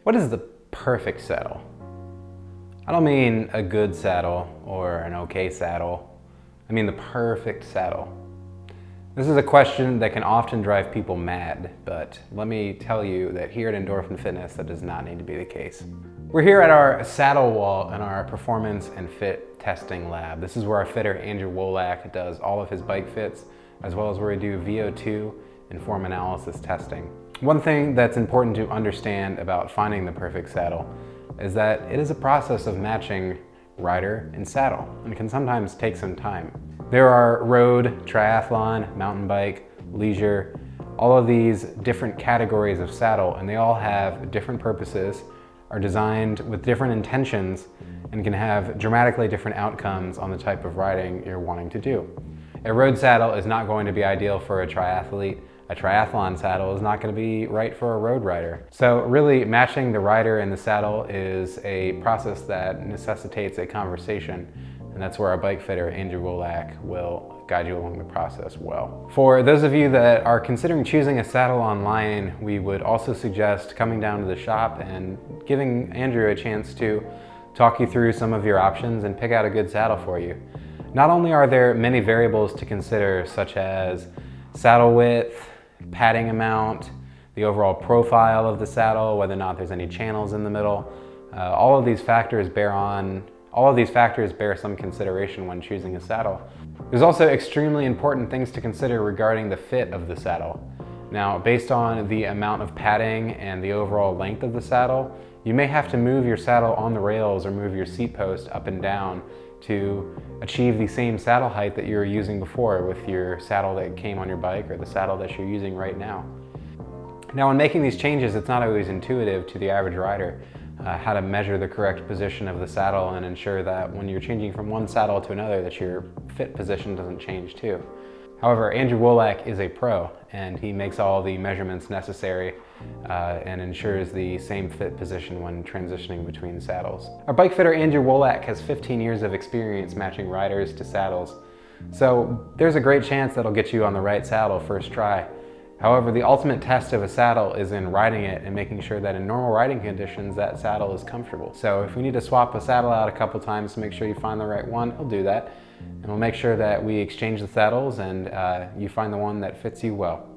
What is the perfect saddle? I don't mean a good saddle or an okay saddle. I mean the perfect saddle. This is a question that can often drive people mad, but let me tell you that here at Endorphin Fitness, that does not need to be the case. We're here at our saddle wall in our performance and fit testing lab. This is where our fitter, Andrew Wolak, does all of his bike fits, as well as where we do VO2 and form analysis testing. One thing that's important to understand about finding the perfect saddle is that it is a process of matching rider and saddle, and it can sometimes take some time. There are road, triathlon, mountain bike, leisure, all of these different categories of saddle, and they all have different purposes, are designed with different intentions, and can have dramatically different outcomes on the type of riding you're wanting to do. A road saddle is not going to be ideal for a triathlete. A triathlon saddle is not going to be right for a road rider. So really matching the rider and the saddle is a process that necessitates a conversation, and that's where our bike fitter, Andrew Wolak, will guide you along the process well. For those of you that are considering choosing a saddle online, we would also suggest coming down to the shop and giving Andrew a chance to talk you through some of your options and pick out a good saddle for you. Not only are there many variables to consider, such as saddle width, padding amount, the overall profile of the saddle, whether or not there's any channels in the middle. All of these factors bear some consideration when choosing a saddle. There's also extremely important things to consider regarding the fit of the saddle. Now, based on the amount of padding and the overall length of the saddle, you may have to move your saddle on the rails or move your seat post up and down to achieve the same saddle height that you were using before with your saddle that came on your bike or the saddle that you're using right now. Now, when making these changes, it's not always intuitive to the average rider how to measure the correct position of the saddle and ensure that when you're changing from one saddle to another that your fit position doesn't change too. However, Andrew Wolak is a pro, and he makes all the measurements necessary and ensures the same fit position when transitioning between saddles. Our bike fitter, Andrew Wolak, has 15 years of experience matching riders to saddles, so there's a great chance that'll get you on the right saddle first try. However, the ultimate test of a saddle is in riding it and making sure that in normal riding conditions that saddle is comfortable. So if we need to swap a saddle out a couple times to make sure you find the right one, we'll do that. And we'll make sure that we exchange the saddles and you find the one that fits you well.